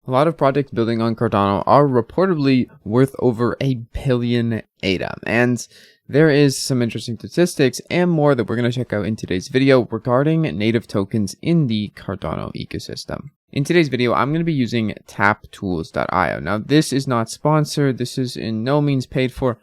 A lot of projects building on Cardano are reportedly worth over $1 billion ADA, and there is some interesting statistics and more that we're going to check out in today's video regarding native tokens in the Cardano ecosystem. In today's video, I'm going to be using TapTools.io. Now, this is not sponsored. This is in no means paid for.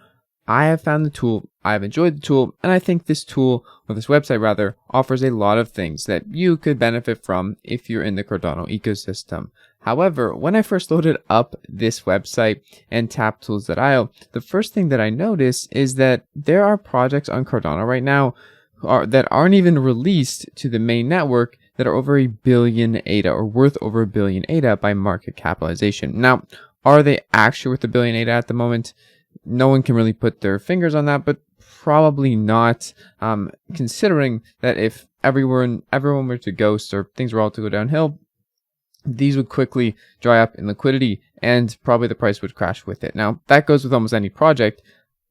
I have found the tool, I have enjoyed the tool, and I think this tool, or this website rather, offers a lot of things that you could benefit from if you're in the Cardano ecosystem. However, when I first loaded up this website and TapTools.io, the first thing that I noticed is that there are projects on Cardano right now that aren't even released to the main network that are over $1 billion ADA, or worth over $1 billion ADA by market capitalization. Now, are they actually worth $1 billion ADA at the moment? No one can really put their fingers on that, but probably not, considering that if everyone were to ghost or things were all to go downhill, these would quickly dry up in liquidity and probably the price would crash with it. Now, that goes with almost any project,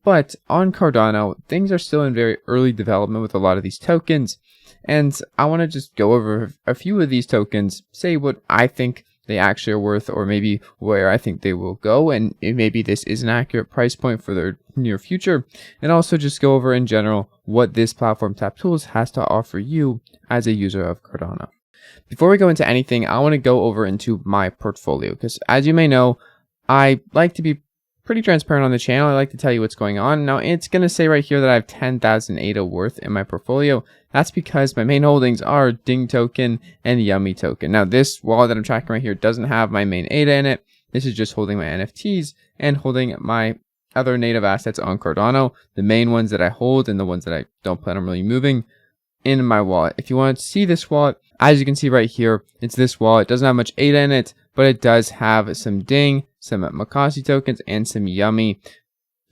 but on Cardano, things are still in very early development with a lot of these tokens, and I want to just go over a few of these tokens, say what I think they actually are worth, or maybe where I think they will go, and maybe this is an accurate price point for their near future, and also just go over in general what this platform TapTools has to offer you as a user of Cardano. Before we go into anything, I want to go over into my portfolio, because as you may know, I like to be pretty transparent on the channel. I like to tell you what's going on. Now, it's going to say right here that I have 10,000 ADA worth in my portfolio. That's because my main holdings are Ding token and Yummy token. Now, this wallet that I'm tracking right here doesn't have my main ADA in it. This is just holding my NFTs and holding my other native assets on Cardano, the main ones that I hold and the ones that I don't plan on really moving in my wallet. If you want to see this wallet, as you can see right here, it's this wallet. It doesn't have much ADA in it, but it does have some Ding, some Makasi tokens, and some Yummy.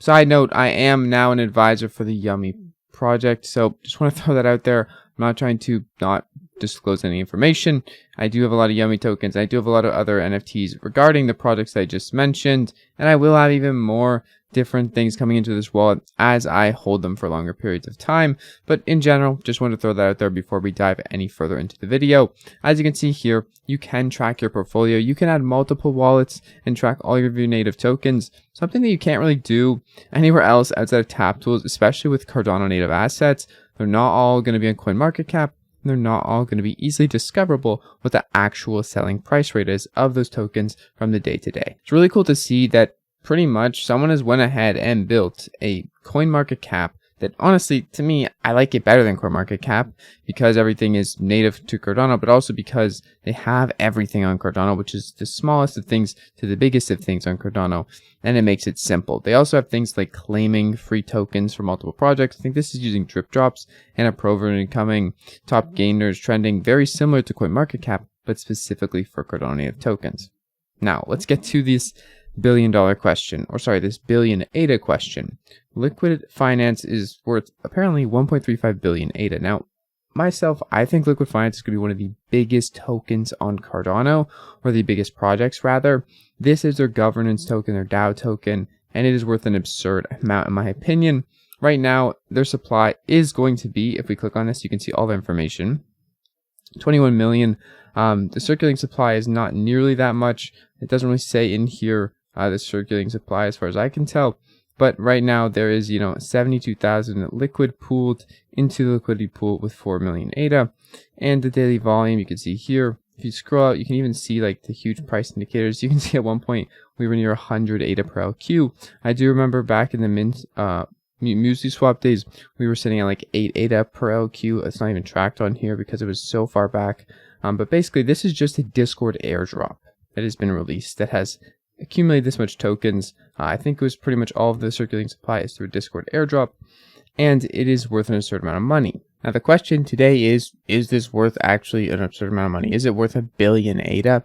Side note, I am now an advisor for the Yummy project, so just want to throw that out there. I'm not trying to not disclose any information. I do have a lot of Yummy tokens. I do have a lot of other NFTs regarding the projects I just mentioned, and I will have even more different things coming into this wallet as I hold them for longer periods of time. But in general, just want to throw that out there before we dive any further into the video. As you can see here, you can track your portfolio. You can add multiple wallets and track all of your native tokens, something that you can't really do anywhere else outside of TapTools, especially with Cardano native assets. They're not all going to be on CoinMarketCap. They're not all going to be easily discoverable what the actual selling price rate is of those tokens from the day to day. It's really cool to see that pretty much someone has went ahead and built a CoinMarketCap that honestly, to me, I like it better than CoinMarketCap because everything is native to Cardano, but also because they have everything on Cardano, which is the smallest of things to the biggest of things on Cardano, and it makes it simple. They also have things like claiming free tokens for multiple projects. I think this is using drip drops and a pro version coming, top gainers trending, very similar to CoinMarketCap, but specifically for Cardano native tokens. Now, let's get to this billion-dollar question, or sorry, this billion ADA question. Liquid Finance is worth apparently 1.35 billion ADA. Now, myself, I think Liquid Finance is going to be one of the biggest tokens on Cardano, or the biggest projects rather. This is their governance token, their DAO token, and it is worth an absurd amount in my opinion. Right now, their supply is going to be, if we click on this, you can see all the information, 21 million. The circulating supply is not nearly that much. It doesn't really say in here the circulating supply as far as I can tell, but right now there is 72,000 liquid pooled into the liquidity pool with 4 million ADA, and the daily volume you can see here. If you scroll out, you can even see like the huge price indicators. You can see at one point we were near 100 ADA per LQ. I do remember back in the mint Muesli swap days, we were sitting at like 8 ADA per LQ. It's not even tracked on here because it was so far back. But basically, this is just a Discord airdrop that has been released that has accumulated this much tokens. I think it was pretty much all of the circulating supply is through Discord airdrop, and it is worth an absurd amount of money. Now, the question today is this worth actually an absurd amount of money? Is it worth $1 billion ADA?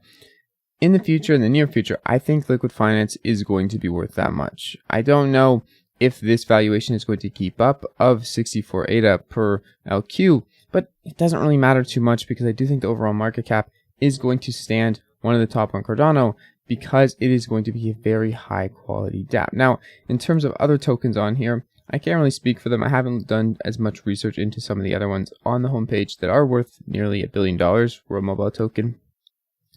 In the future, in the near future, I think Liquid Finance is going to be worth that much. I don't know if this valuation is going to keep up of 64 ADA per LQ, but it doesn't really matter too much because I do think the overall market cap is going to stand one of the top on Cardano because it is going to be a very high quality DApp. Now, in terms of other tokens on here, I can't really speak for them. I haven't done as much research into some of the other ones on the homepage that are worth nearly $1 billion for a mobile token.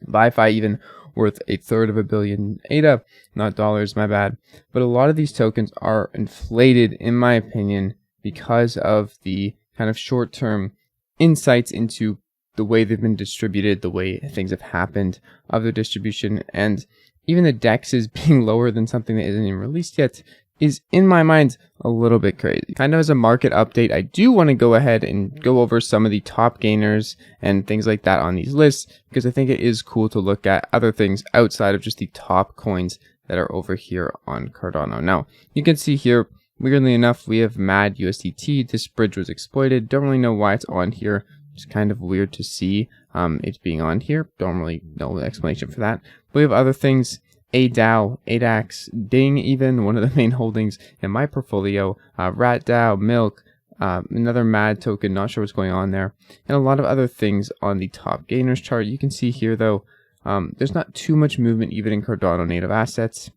BiFi even worth 1/3 of a billion ADA, not dollars, my bad. But a lot of these tokens are inflated, in my opinion, because of the kind of short-term insights into the way they've been distributed, the way things have happened of their distribution, and even the DEXs being lower than something that isn't even released yet is, in my mind, a little bit crazy. Kind of as a market update, I do want to go ahead and go over some of the top gainers and things like that on these lists, because I think it is cool to look at other things outside of just the top coins that are over here on Cardano. Now, you can see here, weirdly enough, we have MAD USDT. This bridge was exploited. Don't really know why it's on here. It's kind of weird to see it being on here. Don't really know the explanation for that. But we have other things. ADAO, ADAX, Ding, even one of the main holdings in my portfolio, RatDAO, Milk, another MAD token, not sure what's going on there, and a lot of other things on the top gainers chart. You can see here though, there's not too much movement even in Cardano native assets.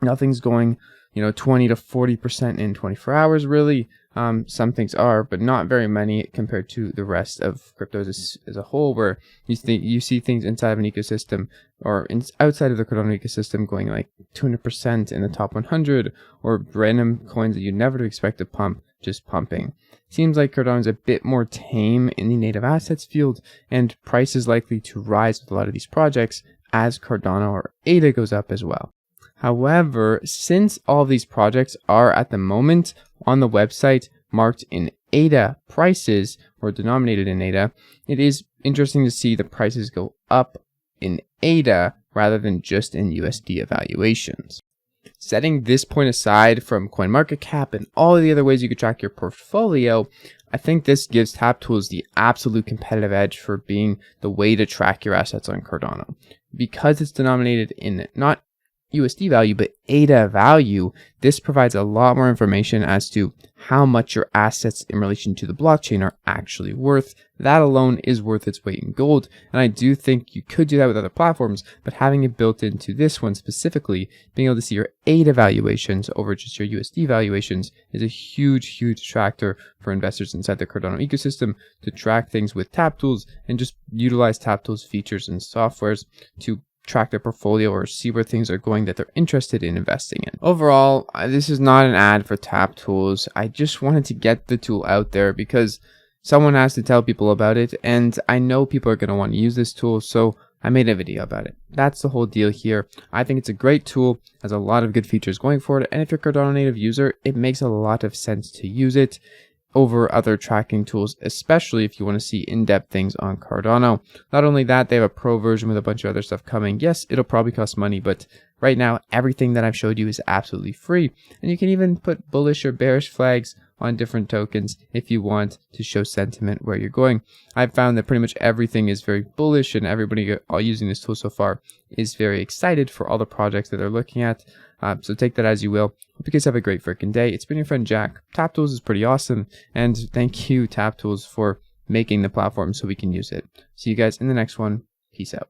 Nothing's going, 20 to 40% in 24 hours really. Some things are, but not very many compared to the rest of cryptos as a whole, where you see things inside of an ecosystem or outside of the Cardano ecosystem going like 200% in the top 100, or random coins that you never expect to pump just pumping. Seems like Cardano is a bit more tame in the native assets field, and price is likely to rise with a lot of these projects as Cardano or ADA goes up as well. However, since all of these projects are at the moment on the website marked in ADA prices or denominated in ADA, it is interesting to see the prices go up in ADA rather than just in USD evaluations. Setting this point aside from CoinMarketCap and all of the other ways you could track your portfolio, I think this gives TapTools the absolute competitive edge for being the way to track your assets on Cardano. Because it's denominated in not USD value, but ADA value, this provides a lot more information as to how much your assets in relation to the blockchain are actually worth. That alone is worth its weight in gold. And I do think you could do that with other platforms, but having it built into this one specifically, being able to see your ADA valuations over just your USD valuations is a huge, huge attractor for investors inside the Cardano ecosystem to track things with TapTools and just utilize TapTools features and softwares to track their portfolio or see where things are going that they're interested in investing in. Overall, this is not an ad for TapTools. I just wanted to get the tool out there because someone has to tell people about it, and I know people are going to want to use this tool, so I made a video about it. That's the whole deal here. I think it's a great tool, has a lot of good features going for it, and if you're a Cardano native user, it makes a lot of sense to use it over other tracking tools, especially if you want to see in-depth things on Cardano. Not only that, they have a pro version with a bunch of other stuff coming. Yes, it'll probably cost money, but right now, everything that I've showed you is absolutely free. And you can even put bullish or bearish flags on different tokens if you want to show sentiment where you're going. I've found that pretty much everything is very bullish, and everybody using this tool so far is very excited for all the projects that they're looking at. So take that as you will. Hope you guys have a great freaking day. It's been your friend Jack. TapTools is pretty awesome, and thank you TapTools for making the platform so we can use it. See you guys in the next one. Peace out.